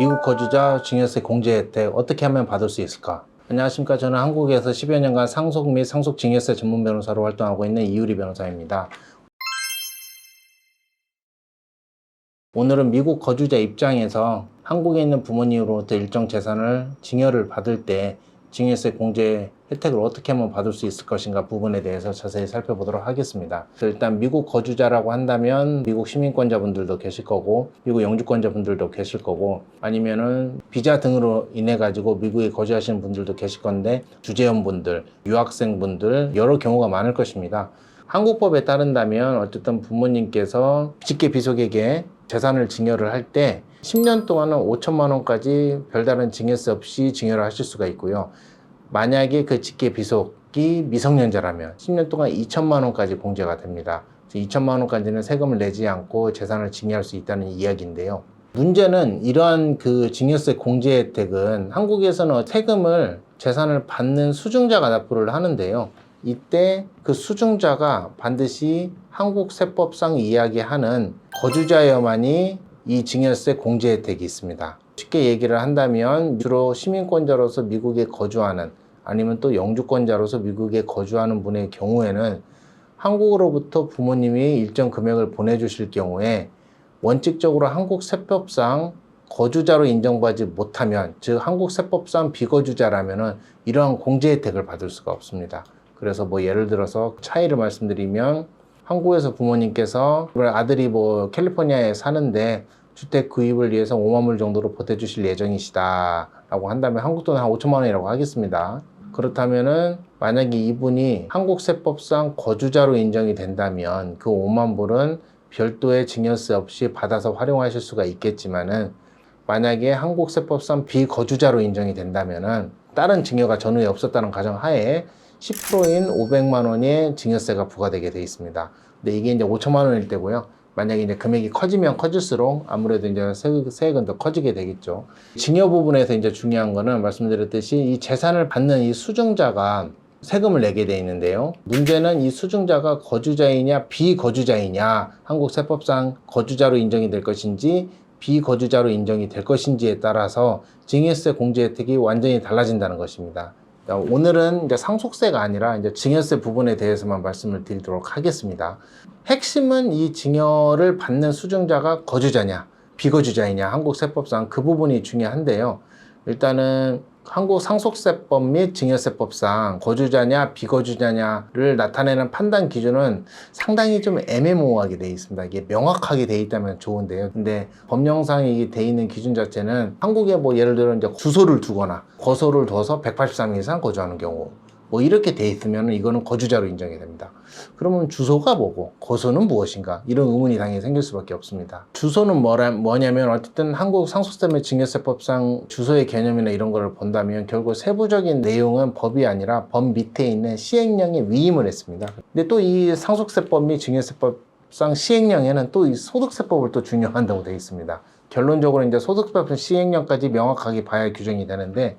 미국 거주자 증여세 공제 혜택 어떻게 하면 받을 수 있을까? 안녕하십니까. 저는 한국에서 10여 년간 상속 및 상속 증여세 전문 변호사로 활동하고 있는 이유리 변호사입니다. 오늘은 미국 거주자 입장에서 한국에 있는 부모님으로부터 일정 재산을 증여를 받을 때 증여세 공제 혜택을 어떻게 하면 받을 수 있을 것인가 부분에 대해서 자세히 살펴보도록 하겠습니다. 일단 미국 거주자라고 한다면 미국 시민권자분들도 계실 거고 미국 영주권자분들도 계실 거고 아니면은 비자 등으로 인해 가지고 미국에 거주하시는 분들도 계실 건데 주재원분들, 유학생분들 여러 경우가 많을 것입니다. 한국법에 따른다면 어쨌든 부모님께서 직계비속에게 재산을 증여를 할 때 10년 동안은 5천만 원까지 별다른 증여세 없이 증여를 하실 수가 있고요. 만약에 그 직계비속이 미성년자라면 10년 동안 2천만 원까지 공제가 됩니다. 2천만 원까지는 세금을 내지 않고 재산을 증여할 수 있다는 이야기인데요. 문제는 이러한 그 증여세 공제 혜택은 한국에서는 세금을 재산을 받는 수증자가 납부를 하는데요. 이때 그 수증자가 반드시 한국 세법상 이야기하는 거주자여만이 이 증여세 공제 혜택이 있습니다. 쉽게 얘기를 한다면 주로 시민권자로서 미국에 거주하는 아니면 또 영주권자로서 미국에 거주하는 분의 경우에는 한국으로부터 부모님이 일정 금액을 보내주실 경우에 원칙적으로 한국 세법상 거주자로 인정받지 못하면, 즉 한국 세법상 비거주자라면은 이러한 공제 혜택을 받을 수가 없습니다. 그래서 뭐 예를 들어서 차이를 말씀드리면 한국에서 부모님께서 아들이 캘리포니아에 사는데 주택 구입을 위해서 5만 불 정도로 보태주실 예정이시다 라고 한다면 한국 돈 한 5천만 원이라고 하겠습니다. 그렇다면은 만약에 이분이 한국 세법상 거주자로 인정이 된다면 그 5만 불은 별도의 증여세 없이 받아서 활용하실 수가 있겠지만은 만약에 한국 세법상 비거주자로 인정이 된다면은 다른 증여가 전후에 없었다는 가정하에 10%인 500만 원의 증여세가 부과되게 되어 있습니다. 근데 이게 이제 5천만 원일 때고요. 만약에 이제 금액이 커지면 커질수록 아무래도 이제 세액은 더 커지게 되겠죠. 증여 부분에서 이제 중요한 거는 말씀드렸듯이 이 재산을 받는 이 수증자가 세금을 내게 돼 있는데요. 문제는 이 수증자가 거주자이냐 비거주자이냐, 한국 세법상 거주자로 인정이 될 것인지 비거주자로 인정이 될 것인지에 따라서 증여세 공제 혜택이 완전히 달라진다는 것입니다. 오늘은 이제 상속세가 아니라 이제 증여세 부분에 대해서만 말씀을 드리도록 하겠습니다. 핵심은 이 증여를 받는 수증자가 거주자냐, 비거주자이냐, 한국 세법상 그 부분이 중요한데요. 일단은 한국 상속세법 및 증여세법상 거주자냐 비거주자냐를 나타내는 판단 기준은 상당히 좀 애매모호하게 되어 있습니다. 이게 명확하게 되어 있다면 좋은데요. 근데 법령상에 이게 되어 있는 기준 자체는 한국에 예를 들어 이제 주소를 두거나 거소를 둬서 183일 이상 거주하는 경우 이렇게 돼 있으면 이거는 거주자로 인정이 됩니다. 그러면 주소가 뭐고 거소는 무엇인가, 이런 의문이 당연히 생길 수밖에 없습니다. 주소는 뭐냐면 어쨌든 한국 상속세 및 증여세법상 주소의 개념이나 이런 거를 본다면 결국 세부적인 내용은 법이 아니라 법 밑에 있는 시행령에 위임을 했습니다. 근데 또 이 상속세법 및 증여세법상 시행령에는 또 이 소득세법을 또 준용한다고 되어 있습니다. 결론적으로 이제 소득세법 시행령까지 명확하게 봐야 규정이 되는데,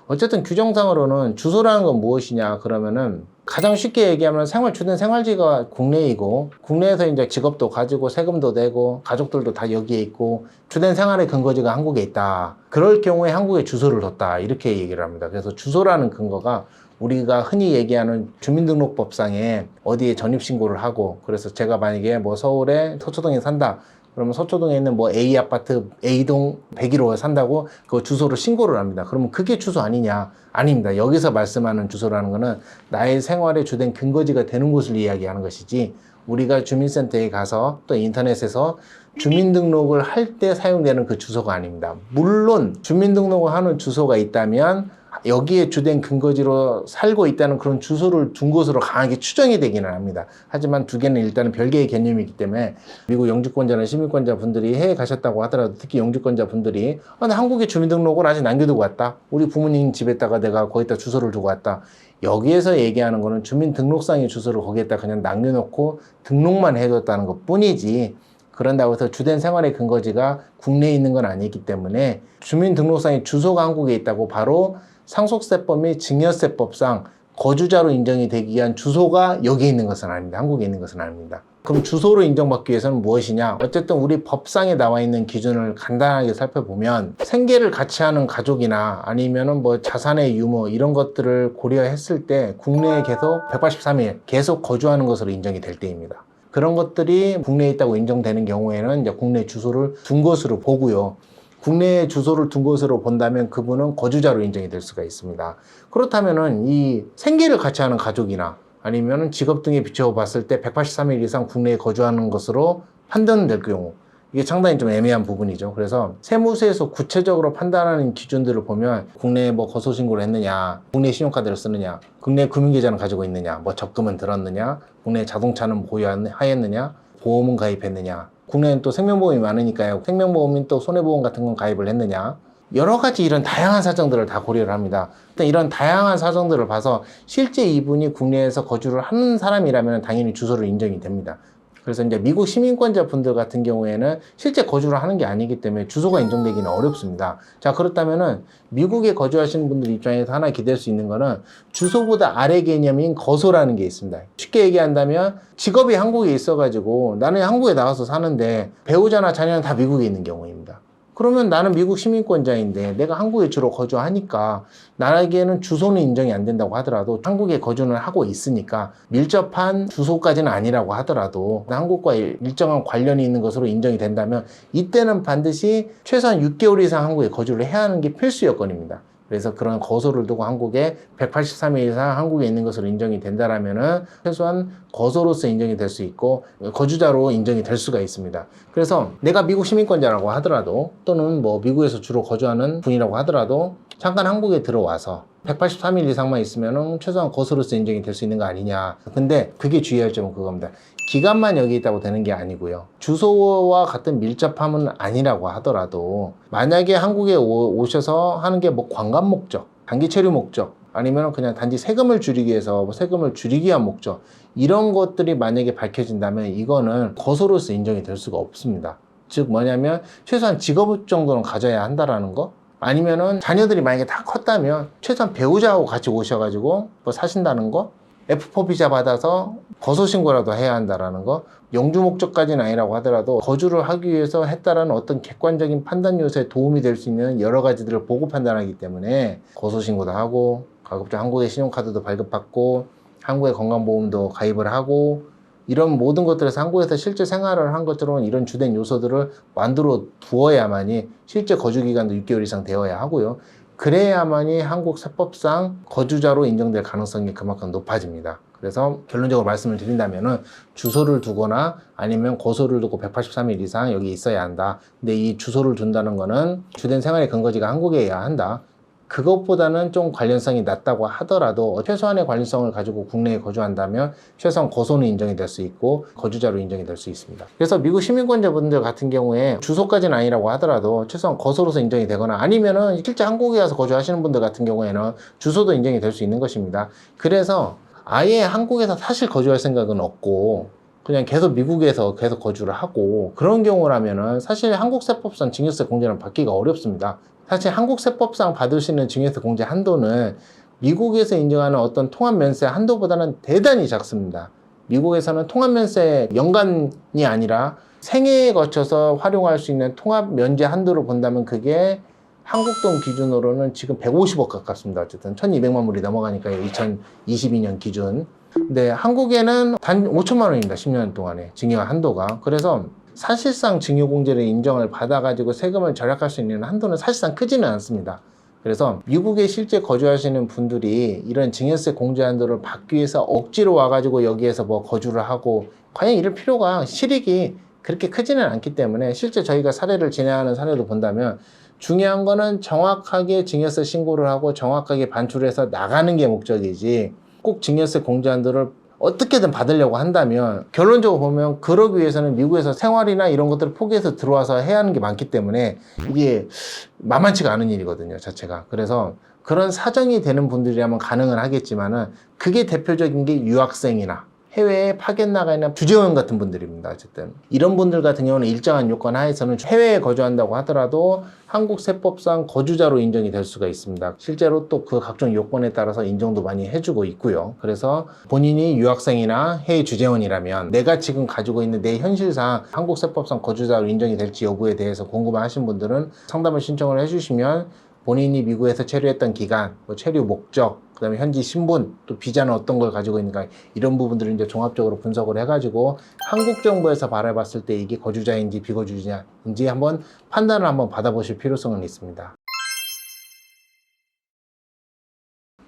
어쨌든 규정상으로는 주소라는 건 무엇이냐 그러면은 가장 쉽게 얘기하면 주된 생활지가 국내이고 국내에서 이제 직업도 가지고 세금도 내고 가족들도 다 여기에 있고 주된 생활의 근거지가 한국에 있다. 그럴 경우에 한국에 주소를 뒀다, 이렇게 얘기를 합니다. 그래서 주소라는 근거가 우리가 흔히 얘기하는 주민등록법상에 어디에 전입신고를 하고, 그래서 제가 만약에 서울에 서초동에 산다 그러면 서초동에 있는 A 아파트 A동 101호에 산다고 그 주소를 신고를 합니다. 그러면 그게 주소 아니냐? 아닙니다. 여기서 말씀하는 주소라는 거는 나의 생활의 주된 근거지가 되는 곳을 이야기하는 것이지, 우리가 주민센터에 가서 또 인터넷에서 주민등록을 할 때 사용되는 그 주소가 아닙니다. 물론 주민등록을 하는 주소가 있다면 여기에 주된 근거지로 살고 있다는 그런 주소를 둔 곳으로 강하게 추정이 되기는 합니다. 하지만 두 개는 일단은 별개의 개념이기 때문에 미국 영주권자나 시민권자 분들이 해외 가셨다고 하더라도 특히 영주권자 분들이 나 한국에 주민등록을 아직 남겨두고 왔다, 우리 부모님 집에다가 내가 거기다 주소를 두고 왔다, 여기에서 얘기하는 거는 주민등록상의 주소를 거기에다 그냥 남겨놓고 등록만 해뒀다는 것 뿐이지, 그런다고 해서 주된 생활의 근거지가 국내에 있는 건 아니기 때문에 주민등록상의 주소가 한국에 있다고 바로 상속세법 및 증여세법상 거주자로 인정이 되기 위한 주소가 여기에 있는 것은 아닙니다. 한국에 있는 것은 아닙니다. 그럼 주소로 인정받기 위해서는 무엇이냐? 어쨌든 우리 법상에 나와 있는 기준을 간단하게 살펴보면 생계를 같이 하는 가족이나 아니면은 뭐 자산의 유무 이런 것들을 고려했을 때 국내에 계속 183일 계속 거주하는 것으로 인정이 될 때입니다. 그런 것들이 국내에 있다고 인정되는 경우에는 이제 국내 주소를 둔 것으로 보고요. 국내에 주소를 둔 것으로 본다면 그분은 거주자로 인정이 될 수가 있습니다. 그렇다면은 이 생계를 같이 하는 가족이나 아니면 직업 등에 비춰 봤을 때 183일 이상 국내에 거주하는 것으로 판단될 경우, 이게 상당히 좀 애매한 부분이죠. 그래서 세무서에서 구체적으로 판단하는 기준들을 보면 국내에 뭐 거소신고를 했느냐, 국내 신용카드를 쓰느냐, 국내 금융계좌는 가지고 있느냐, 뭐 적금은 들었느냐, 국내 자동차는 보유하였느냐, 보험은 가입했느냐, 국내는 또 생명보험이 많으니까요. 생명보험인 또 손해보험 같은 건 가입을 했느냐, 여러 가지 이런 다양한 사정들을 다 고려를 합니다. 일단 이런 다양한 사정들을 봐서 실제 이분이 국내에서 거주를 하는 사람이라면 당연히 주소를 인정이 됩니다. 그래서 이제 미국 시민권자 분들 같은 경우에는 실제 거주를 하는 게 아니기 때문에 주소가 인정되기는 어렵습니다. 자, 그렇다면은 미국에 거주하시는 분들 입장에서 하나 기대할 수 있는 거는 주소보다 아래 개념인 거소라는 게 있습니다. 쉽게 얘기한다면 직업이 한국에 있어가지고 나는 한국에 나와서 사는데 배우자나 자녀는 다 미국에 있는 경우입니다. 그러면 나는 미국 시민권자인데 내가 한국에 주로 거주하니까 나에게는 주소는 인정이 안 된다고 하더라도 한국에 거주는 하고 있으니까 밀접한 주소까지는 아니라고 하더라도 한국과 일정한 관련이 있는 것으로 인정이 된다면 이때는 반드시 최소한 6개월 이상 한국에 거주를 해야 하는 게 필수 요건입니다. 그래서 그런 거소를 두고 한국에 183일 이상 한국에 있는 것으로 인정이 된다라면은 최소한 거소로서 인정이 될 수 있고 거주자로 인정이 될 수가 있습니다. 그래서 내가 미국 시민권자라고 하더라도 또는 뭐 미국에서 주로 거주하는 분이라고 하더라도 잠깐 한국에 들어와서 183일 이상만 있으면은 최소한 거소로서 인정이 될 수 있는 거 아니냐. 근데 그게 주의할 점은 그겁니다. 기간만 여기 있다고 되는 게 아니고요. 주소와 같은 밀접함은 아니라고 하더라도 만약에 한국에 오셔서 하는 게 뭐 관광 목적, 단기 체류 목적, 아니면 그냥 단지 세금을 줄이기 위해서 뭐 세금을 줄이기 위한 목적, 이런 것들이 만약에 밝혀진다면 이거는 거소로서 인정이 될 수가 없습니다. 즉 뭐냐면 최소한 직업 정도는 가져야 한다라는 거, 아니면은 자녀들이 만약에 다 컸다면 최소한 배우자하고 같이 오셔가지고 뭐 사신다는 거, F4 비자 받아서 거소신고라도 해야 한다라는 거, 영주 목적까지는 아니라고 하더라도 거주를 하기 위해서 했다라는 어떤 객관적인 판단 요소에 도움이 될 수 있는 여러 가지들을 보고 판단하기 때문에 거소신고도 하고 가급적 한국의 신용카드도 발급받고 한국의 건강보험도 가입을 하고 이런 모든 것들에서 한국에서 실제 생활을 한 것처럼 이런 주된 요소들을 만들어 두어야만이 실제 거주기간도 6개월 이상 되어야 하고요. 그래야만이 한국 세법상 거주자로 인정될 가능성이 그만큼 높아집니다. 그래서 결론적으로 말씀을 드린다면은 주소를 두거나 아니면 거소를 두고 183일 이상 여기 있어야 한다. 근데 이 주소를 둔다는 거는 주된 생활의 근거지가 한국에야 한다. 그것보다는 좀 관련성이 낮다고 하더라도 최소한의 관련성을 가지고 국내에 거주한다면 최소한 거소는 인정이 될 수 있고 거주자로 인정이 될 수 있습니다. 그래서 미국 시민권자분들 같은 경우에 주소까지는 아니라고 하더라도 최소한 거소로서 인정이 되거나 아니면은 실제 한국에 와서 거주하시는 분들 같은 경우에는 주소도 인정이 될 수 있는 것입니다. 그래서 아예 한국에서 사실 거주할 생각은 없고 그냥 계속 미국에서 계속 거주를 하고 그런 경우라면은 사실 한국 세법상 증여세 공제는 받기가 어렵습니다. 사실 한국 세법상 받을 수 있는 증여세 공제 한도는 미국에서 인정하는 어떤 통합면세 한도보다는 대단히 작습니다. 미국에서는 통합면세 연간이 아니라 생애에 거쳐서 활용할 수 있는 통합면제 한도를 본다면 그게 한국 돈 기준으로는 지금 150억 가깝습니다. 어쨌든 1200만 불이 넘어가니까요. 2022년 기준. 근데 한국에는 단 5천만 원입니다. 10년 동안에 증여 한도가. 그래서 사실상 증여공제를 인정을 받아가지고 세금을 절약할 수 있는 한도는 사실상 크지는 않습니다. 그래서 미국에 실제 거주하시는 분들이 이런 증여세 공제 한도를 받기 위해서 억지로 와가지고 여기에서 뭐 거주를 하고 과연 이럴 필요가 실익이 그렇게 크지는 않기 때문에 실제 저희가 사례를 진행하는 사례도 본다면 중요한 거는 정확하게 증여세 신고를 하고 정확하게 반출해서 나가는 게 목적이지 꼭 증여세 공제 한도를 어떻게든 받으려고 한다면 결론적으로 보면 그러기 위해서는 미국에서 생활이나 이런 것들을 포기해서 들어와서 해야 하는 게 많기 때문에 이게 만만치가 않은 일이거든요, 자체가. 그래서 그런 사정이 되는 분들이라면 가능은 하겠지만은 그게 대표적인 게 유학생이나 해외에 파견 나가 있는 주재원 같은 분들입니다. 어쨌든 이런 분들 같은 경우는 일정한 요건 하에서는 해외에 거주한다고 하더라도 한국 세법상 거주자로 인정이 될 수가 있습니다. 실제로 또 그 각종 요건에 따라서 인정도 많이 해주고 있고요. 그래서 본인이 유학생이나 해외 주재원이라면 내가 지금 가지고 있는 내 현실상 한국 세법상 거주자로 인정이 될지 여부에 대해서 궁금하신 분들은 상담을 신청을 해주시면 본인이 미국에서 체류했던 기간, 체류 목적, 그다음에 현지 신분, 또 비자는 어떤 걸 가지고 있는가, 이런 부분들을 이제 종합적으로 분석을 해가지고 한국 정부에서 바라봤을 때 이게 거주자인지 비거주자인지 한번 판단을 한번 받아보실 필요성은 있습니다.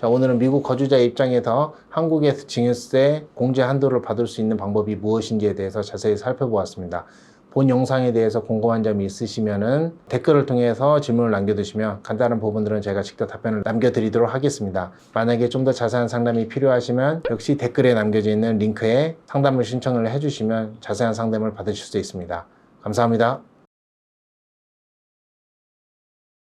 자, 오늘은 미국 거주자의 입장에서 한국에서 증여세 공제 한도를 받을 수 있는 방법이 무엇인지에 대해서 자세히 살펴보았습니다. 본 영상에 대해서 궁금한 점이 있으시면은 댓글을 통해서 질문을 남겨두시면 간단한 부분들은 제가 직접 답변을 남겨드리도록 하겠습니다. 만약에 좀 더 자세한 상담이 필요하시면 역시 댓글에 남겨져 있는 링크에 상담을 신청을 해주시면 자세한 상담을 받으실 수 있습니다. 감사합니다.